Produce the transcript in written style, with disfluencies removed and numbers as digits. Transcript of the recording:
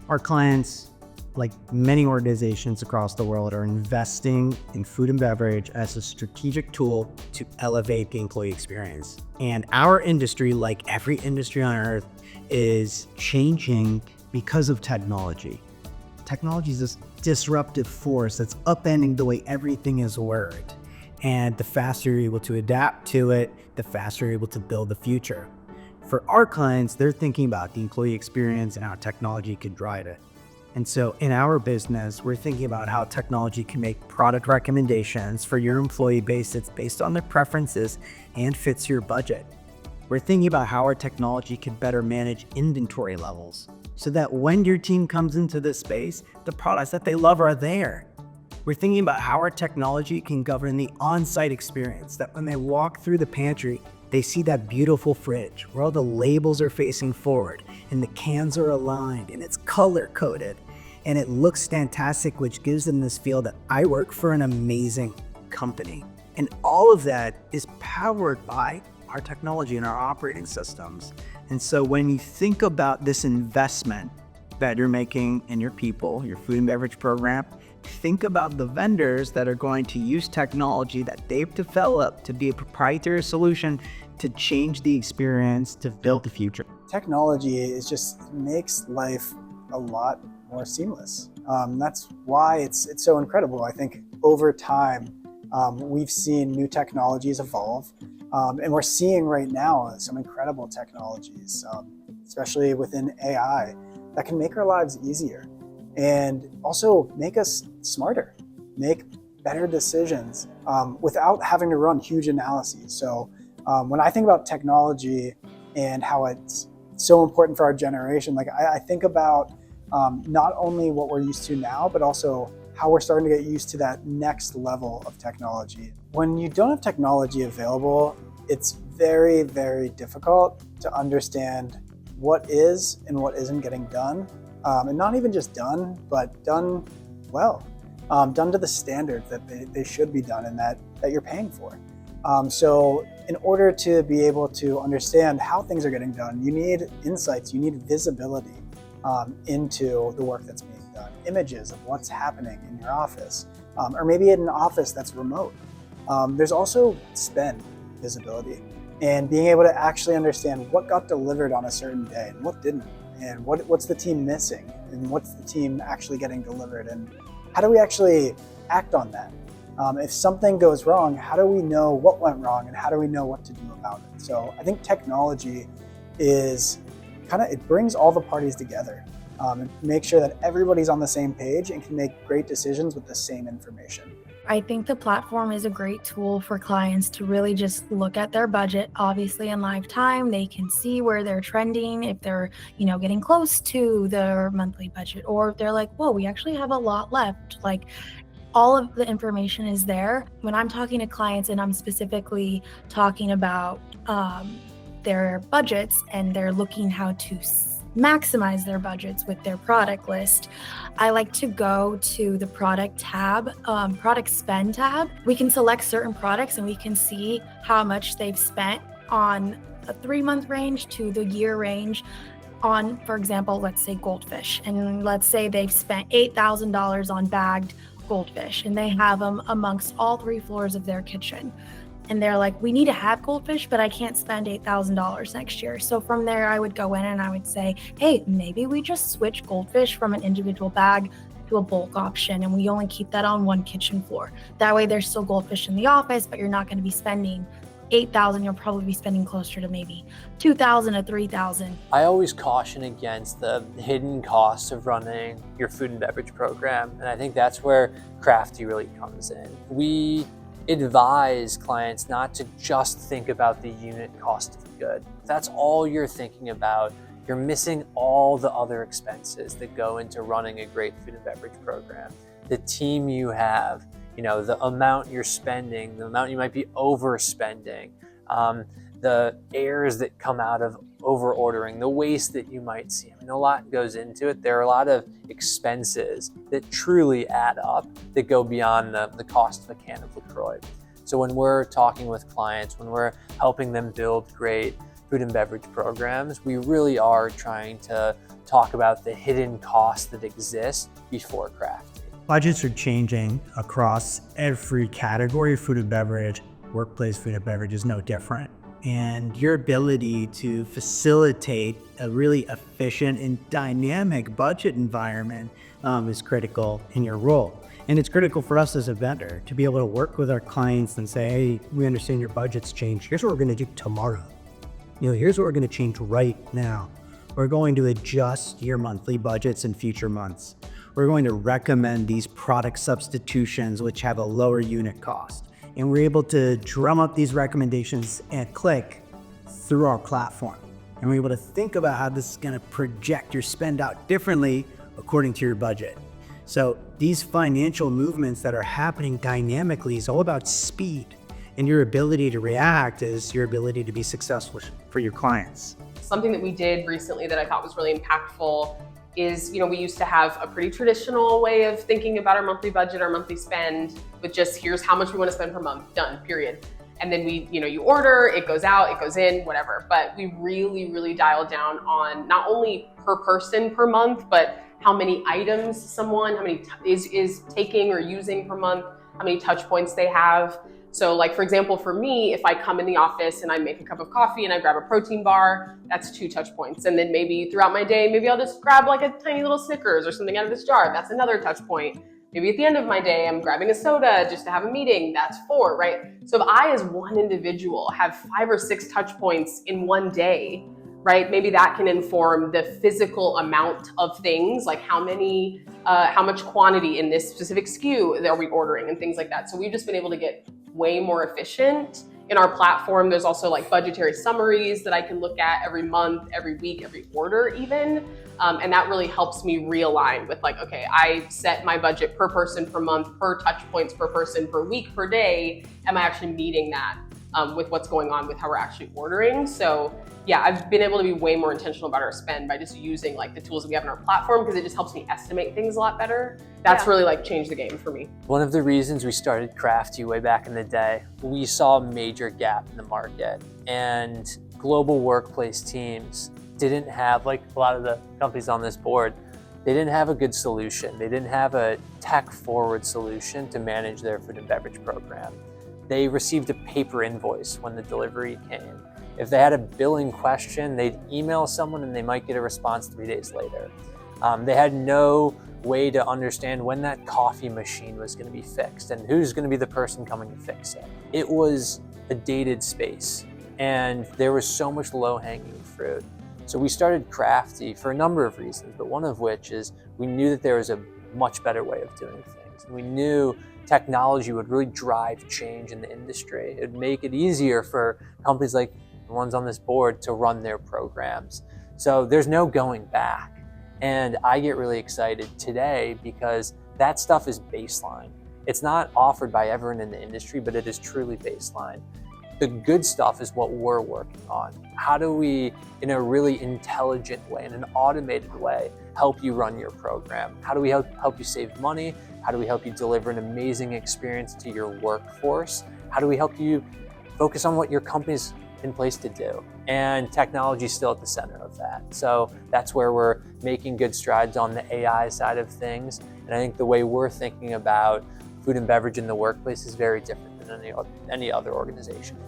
Our clients, like many organizations across the world, are investing in food and beverage as a strategic tool to elevate the employee experience. And our industry, like every industry on earth, is changing because of technology. Technology is this disruptive force that's upending the way everything is worked. And the faster you're able to adapt to it, the faster you're able to build the future. For our clients, they're thinking about the employee experience and how technology could drive it. And so in our business, we're thinking about how technology can make product recommendations for your employee base that's based on their preferences and fits your budget. We're thinking about how our technology could better manage inventory levels so that when your team comes into this space, the products that they love are there. We're thinking about how our technology can govern the on-site experience, that when they walk through the pantry, they see that beautiful fridge where all the labels are facing forward and the cans are aligned and it's color coded and it looks fantastic, which gives them this feel that I work for an amazing company. And all of that is powered by our technology and our operating systems. And so when you think about this investment that you're making in your people, your food and beverage program, think about the vendors that are going to use technology that they've developed to be a proprietary solution to change the experience, to build the future. Technology is just makes life a lot more seamless. That's why it's so incredible. I think over time, we've seen new technologies evolve, and we're seeing right now some incredible technologies, especially within AI, that can make our lives easier and also make us smarter, make better decisions without having to run huge analyses. So when I think about technology and how it's so important for our generation, like I think about not only what we're used to now, but also how we're starting to get used to that next level of technology. When you don't have technology available, it's very, very difficult to understand what is and what isn't getting done. And not even just done, but done well, done to the standards that they should be done and that you're paying for. So in order to be able to understand how things are getting done, you need insights, you need visibility into the work that's being done, images of what's happening in your office, or maybe in an office that's remote. There's also spend visibility and being able to actually understand what got delivered on a certain day and what didn't, and what's the team missing and what's the team actually getting delivered, and how do we actually act on that? If something goes wrong, how do we know what went wrong and how do we know what to do about it? So I think technology is it brings all the parties together and make sure that everybody's on the same page and can make great decisions with the same information. I think the platform is a great tool for clients to really just look at their budget. Obviously in live time, they can see where they're trending, if they're, getting close to their monthly budget, or if they're like, whoa, we actually have a lot left. Like, all of the information is there. When I'm talking to clients and I'm specifically talking about their budgets and they're looking how to maximize their budgets with their product list, I like to go to the product tab, product spend tab. We can select certain products and we can see how much they've spent on a 3-month range to the year range on, for example, let's say goldfish. And let's say they've spent $8,000 on bagged goldfish and they have them amongst all 3 floors of their kitchen. And they're like, we need to have goldfish, but I can't spend $8,000 next year. So from there, I would go in and I would say, hey, maybe we just switch goldfish from an individual bag to a bulk option, and we only keep that on 1 kitchen floor. That way there's still goldfish in the office, but you're not going to be spending $8,000. You'll probably be spending closer to maybe $2,000 to $3,000. I always caution against the hidden costs of running your food and beverage program. And I think that's where Crafty really comes in. We advise clients not to just think about the unit cost of the good. If that's all you're thinking about, you're missing all the other expenses that go into running a great food and beverage program. The team you have, the amount you're spending, the amount you might be overspending, the errors that come out of over ordering, the waste that you might see. A lot goes into it. There are a lot of expenses that truly add up that go beyond the cost of a can of LaCroix. So when we're talking with clients, when we're helping them build great food and beverage programs, we really are trying to talk about the hidden costs that exist before crafty. Budgets are changing across every category of food and beverage. Workplace food and beverage is no different. And your ability to facilitate a really efficient and dynamic budget environment is critical in your role. And it's critical for us as a vendor to be able to work with our clients and say, hey, we understand your budget's changed. Here's what we're going to do tomorrow. Here's what we're going to change right now. We're going to adjust your monthly budgets in future months. We're going to recommend these product substitutions which have a lower unit cost. And we're able to drum up these recommendations and click through our platform. And we're able to think about how this is going to project your spend out differently according to your budget. So these financial movements that are happening dynamically is all about speed. And your ability to react is your ability to be successful for your clients. Something that we did recently that I thought was really impactful is, we used to have a pretty traditional way of thinking about our monthly budget, our monthly spend, with just here's how much we want to spend per month, done, period. And then you order, it goes out, it goes in, whatever. But we really, really dialed down on not only per person per month, but how many items someone, how many is taking or using per month, how many touch points they have. So like, for example, for me, if I come in the office and I make a cup of coffee and I grab a protein bar, that's 2 touch points. And then maybe throughout my day, maybe I'll just grab like a tiny little Snickers or something out of this jar. That's another touch point. Maybe at the end of my day, I'm grabbing a soda just to have a meeting. That's 4, right? So if I, as one individual, have 5 or 6 touch points in one day, right? Maybe that can inform the physical amount of things, like how much quantity in this specific SKU are we ordering and things like that. So we've just been able to get way more efficient. In our platform, there's also like budgetary summaries that I can look at every month, every week, every order even. And that really helps me realign with like, okay, I set my budget per person per month, per touch points per person, per week, per day. Am I actually meeting that with what's going on with how we're actually ordering? So yeah, I've been able to be way more intentional about our spend by just using like the tools that we have in our platform, because it just helps me estimate things a lot better. That's really like changed the game for me. One of the reasons we started Crafty way back in the day, we saw a major gap in the market, and global workplace teams didn't have, like a lot of the companies on this board, they didn't have a good solution. They didn't have a tech forward solution to manage their food and beverage program. They received a paper invoice when the delivery came. If they had a billing question, they'd email someone and they might get a response 3 days later. They had no way to understand when that coffee machine was going to be fixed and who's going to be the person coming to fix it. It was a dated space, and there was so much low-hanging fruit. So we started Crafty for a number of reasons, but one of which is we knew that there was a much better way of doing things. And we knew technology would really drive change in the industry. It would make it easier for companies like the ones on this board to run their programs. So there's no going back. And I get really excited today because that stuff is baseline. It's not offered by everyone in the industry, but it is truly baseline. The good stuff is what we're working on. How do we, in a really intelligent way, in an automated way, help you run your program? How do we help you save money? How do we help you deliver an amazing experience to your workforce? How do we help you focus on what your company's in place to do? And technology is still at the center of that. So that's where we're making good strides on the AI side of things. And I think the way we're thinking about food and beverage in the workplace is very different than any other organization.